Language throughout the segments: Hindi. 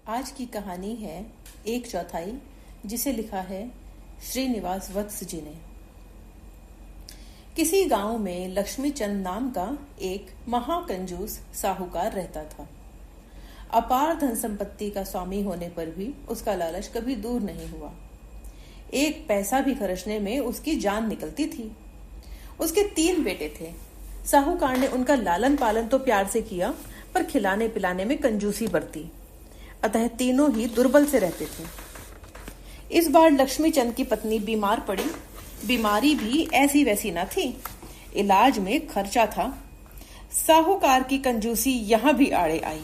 आज की कहानी है एक चौथाई, जिसे लिखा है श्रीनिवास वत्स जी ने। किसी गांव में लक्ष्मीचंद नाम का एक महाकंजूस साहूकार रहता था। अपार धन संपत्ति का स्वामी होने पर भी उसका लालच कभी दूर नहीं हुआ। एक पैसा भी खर्चने में उसकी जान निकलती थी। उसके 3 बेटे थे। साहूकार ने उनका लालन पालन तो प्यार से किया, पर खिलाने पिलाने में कंजूसी बरती। अतः तीनों ही दुर्बल से रहते थे। इस बार लक्ष्मीचंद की पत्नी बीमार पड़ी। बीमारी भी ऐसी वैसी न थी, इलाज में खर्चा था। साहूकार की कंजूसी यहां भी आड़े आई।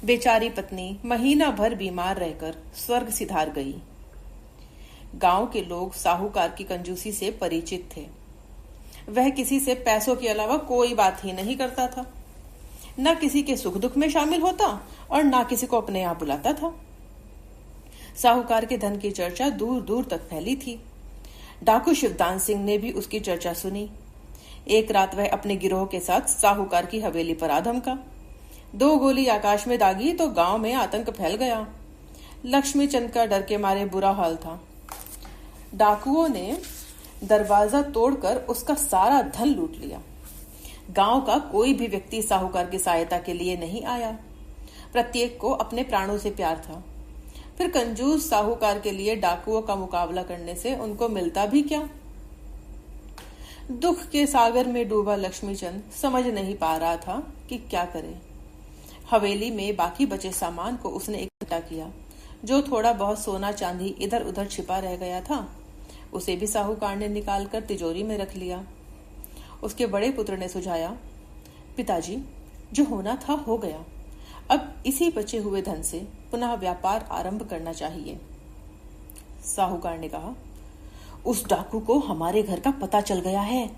बेचारी पत्नी महीना भर बीमार रहकर स्वर्ग सिधार गई। गांव के लोग साहूकार की कंजूसी से परिचित थे। वह किसी से पैसों के अलावा कोई बात ही नहीं करता था। न किसी के सुख दुख में शामिल होता और न किसी को अपने यहाँ बुलाता था। साहूकार के धन की चर्चा दूर दूर तक फैली थी। डाकू शिवदान सिंह ने भी उसकी चर्चा सुनी। एक रात वह अपने गिरोह के साथ साहूकार की हवेली पर आ धमका। 2 गोली आकाश में दागी तो गांव में आतंक फैल गया। लक्ष्मीचंद का डर के मारे बुरा हाल था। डाकुओं ने दरवाजा तोड़कर उसका सारा धन लूट लिया। गांव का कोई भी व्यक्ति साहूकार की सहायता के लिए नहीं आया। प्रत्येक को अपने प्राणों से प्यार था। फिर कंजूस साहूकार के लिए डाकुओं का मुकाबला करने से उनको मिलता भी क्या? दुख के सागर में डूबा लक्ष्मीचंद समझ नहीं पा रहा था कि क्या करे। हवेली में बाकी बचे सामान को उसने इकट्ठा किया। जो थोड़ा बहुत सोना चांदी इधर उधर छिपा रह गया था, उसे भी साहूकार ने निकालकर तिजोरी में रख लिया। उसके बड़े पुत्र ने सुझाया, पिताजी, जो होना था हो गया। अब इसी बचे हुए धन से पुनः व्यापार आरंभ करना चाहिए। साहूकार ने कहा, उस डाकू को हमारे घर का पता चल गया है।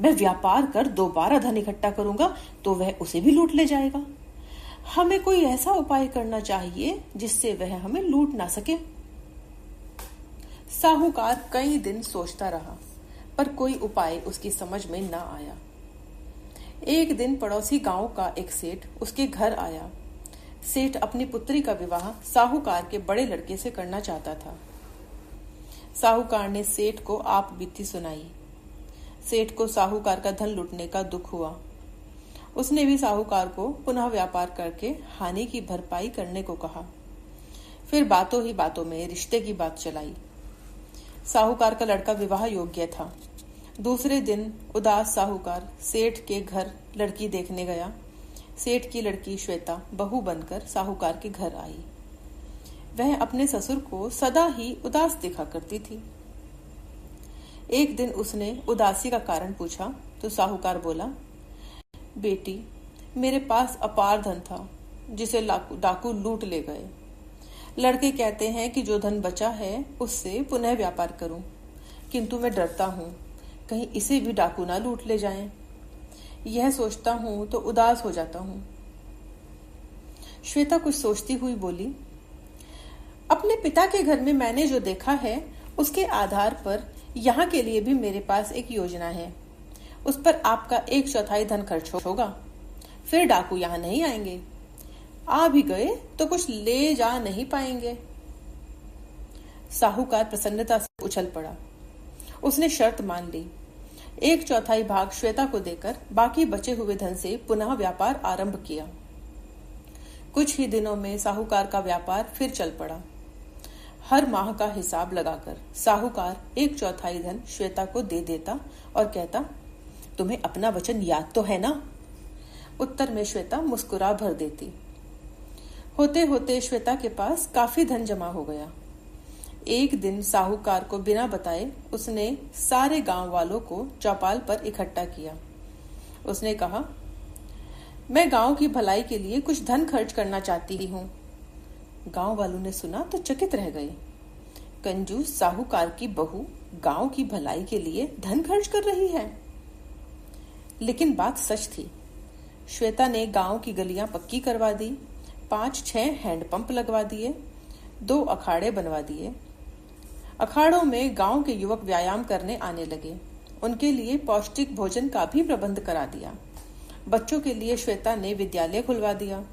मैं व्यापार कर दोबारा धन इकट्ठा करूंगा तो वह उसे भी लूट ले जाएगा। हमें कोई ऐसा उपाय करना चाहिए जिससे वह हमें लूट ना सके। साहूकार कई दिन सोचता रहा, पर कोई उपाय उसकी समझ में न आया। एक दिन पड़ोसी गांव का एक सेठ उसके घर आया। सेठ अपनी पुत्री का विवाह साहूकार के बड़े लड़के से करना चाहता था। साहूकार ने सेठ को आप बीती सुनाई। सेठ को साहूकार का धन लूटने का दुख हुआ। उसने भी साहूकार को पुनः व्यापार करके हानि की भरपाई करने को कहा। फिर बातों ही बातों में रिश्ते की बात चलाई। साहूकार का लड़का विवाह योग्य था। दूसरे दिन उदास साहूकार सेठ के घर लड़की देखने गया। सेठ की लड़की श्वेता बहू बनकर साहूकार के घर आई। वह अपने ससुर को सदा ही उदास दिखा करती थी। एक दिन उसने उदासी का कारण पूछा तो साहूकार बोला, बेटी, मेरे पास अपार धन था जिसे डाकू लूट ले गए। लड़के कहते हैं कि जो धन बचा है उससे पुनः व्यापार करूं, किंतु मैं डरता हूं कहीं इसे भी डाकू ना लूट ले जाएं। यह सोचता हूं तो उदास हो जाता हूं। श्वेता कुछ सोचती हुई बोली, अपने पिता के घर में मैंने जो देखा है उसके आधार पर यहाँ के लिए भी मेरे पास एक योजना है। उस पर आपका 1/4 धन खर्च होगा। फिर डाकू यहाँ नहीं आएंगे। आ भी गए तो कुछ ले जा नहीं पाएंगे। साहूकार प्रसन्नता से उछल पड़ा। उसने शर्त मान ली। 1/4 भाग श्वेता को देकर बाकी बचे हुए धन से पुनः व्यापार आरंभ किया। कुछ ही दिनों में साहूकार का व्यापार फिर चल पड़ा। हर माह का हिसाब लगाकर साहूकार 1/4 धन श्वेता को दे देता और कहता, तुम्हें अपना वचन याद तो है ना? उत्तर में श्वेता मुस्कुरा भर देती। होते होते श्वेता के पास काफी धन जमा हो गया। एक दिन साहूकार को बिना बताए उसने सारे गांव वालों को चौपाल पर इकट्ठा किया। उसने कहा, मैं गांव की भलाई के लिए कुछ धन खर्च करना चाहती हूँ। गांव वालों ने सुना तो चकित रह गए। कंजूस साहूकार की बहू गांव की भलाई के लिए धन खर्च कर रही है। लेकिन बात सच थी। श्वेता ने गांव की गलियां पक्की करवा दी, 5-6 हैंडपंप लगवा दिए, 2 अखाड़े बनवा दिए। अखाड़ों में गांव के युवक व्यायाम करने आने लगे। उनके लिए पौष्टिक भोजन का भी प्रबंध करा दिया। बच्चों के लिए श्वेता ने विद्यालय खुलवा दिया।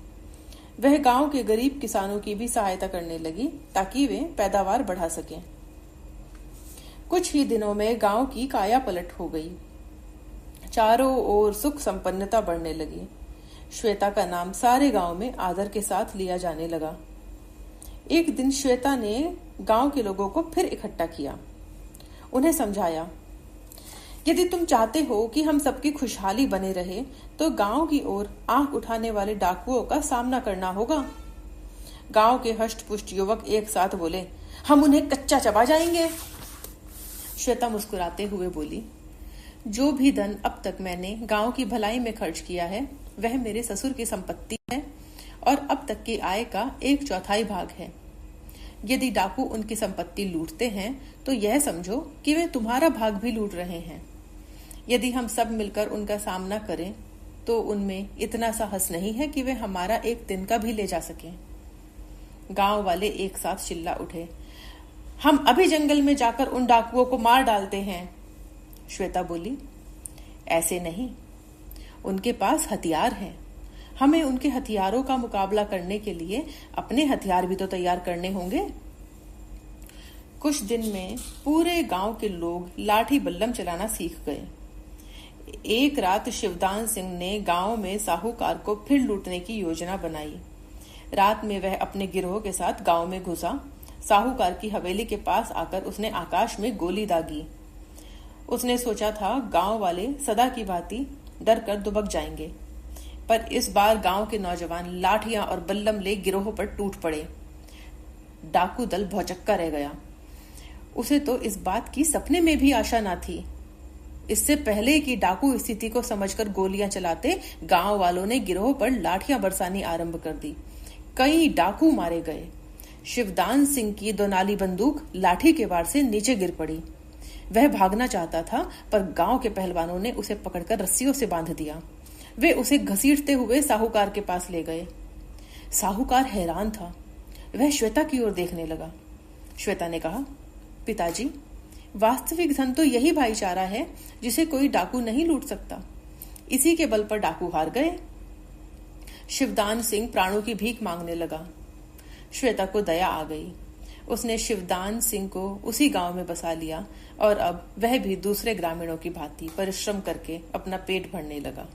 वह गांव के गरीब किसानों की भी सहायता करने लगी ताकि वे पैदावार बढ़ा सकें। कुछ ही दिनों में गांव की काया पलट हो गई। चारों ओर सुख संपन्नता बढ़ने लगी। श्वेता का नाम सारे गांव में आदर के साथ लिया जाने लगा। एक दिन श्वेता ने गांव के लोगों को फिर इकट्ठा किया। उन्हें समझाया, यदि तुम चाहते हो कि हम सबकी खुशहाली बने रहे तो गांव की ओर आंख उठाने वाले डाकुओं का सामना करना होगा। गांव के हष्ट-पुष्ट युवक एक साथ बोले, हम उन्हें कच्चा चबा जाएंगे। श्वेता मुस्कुराते हुए बोली, जो भी धन अब तक मैंने गांव की भलाई में खर्च किया है वह मेरे ससुर की संपत्ति है और अब तक की आय का 1/4 भाग है। यदि डाकू उनकी संपत्ति लूटते हैं तो यह समझो कि वे तुम्हारा भाग भी लूट रहे हैं। यदि हम सब मिलकर उनका सामना करें तो उनमें इतना साहस नहीं है कि वे हमारा एक दिन का भी ले जा सकें। गांव वाले एक साथ चिल्ला उठे, हम अभी जंगल में जाकर उन डाकुओं को मार डालते हैं। श्वेता बोली, ऐसे नहीं, उनके पास हथियार हैं। हमें उनके हथियारों का मुकाबला करने के लिए अपने हथियार भी तो तैयार करने होंगे। कुछ दिन में पूरे गांव के लोग लाठी बल्लम चलाना सीख गए। एक रात शिवदान सिंह ने गांव में साहूकार को फिर लूटने की योजना बनाई। रात में वह अपने गिरोह के साथ गांव में घुसा। साहूकार की हवेली के पास आकर उसने आकाश में गोली दागी। उसने सोचा था गांव वाले सदा की भांति डर कर दुबक जाएंगे, पर इस बार गांव के नौजवान लाठियां और बल्लम ले गिरोह पर टूट पड़े। डाकू दल भौचक्का रह गया। उसे तो इस बात की सपने में भी आशा न थी। इससे पहले कि डाकू स्थिति को समझकर गोलियां चलाते, गांव वालों ने गिरोह पर लाठियां बरसानी आरंभ कर दी। कई डाकू मारे गए। शिवदान सिंह की दोनाली बंदूक लाठी के वार से नीचे गिर पड़ी। वह भागना चाहता था, पर गांव के पहलवानों ने उसे पकड़कर रस्सियों से बांध दिया। वे उसे घसीटते हुए साहूकार के पास ले गए। साहूकार हैरान था। वह श्वेता की ओर देखने लगा। श्वेता ने कहा, पिताजी, वास्तविक धन तो यही भाईचारा है जिसे कोई डाकू नहीं लूट सकता। इसी के बल पर डाकू हार गए। शिवदान सिंह प्राणों की भीख मांगने लगा। श्वेता को दया आ गई। उसने शिवदान सिंह को उसी गांव में बसा लिया और अब वह भी दूसरे ग्रामीणों की भांति परिश्रम करके अपना पेट भरने लगा।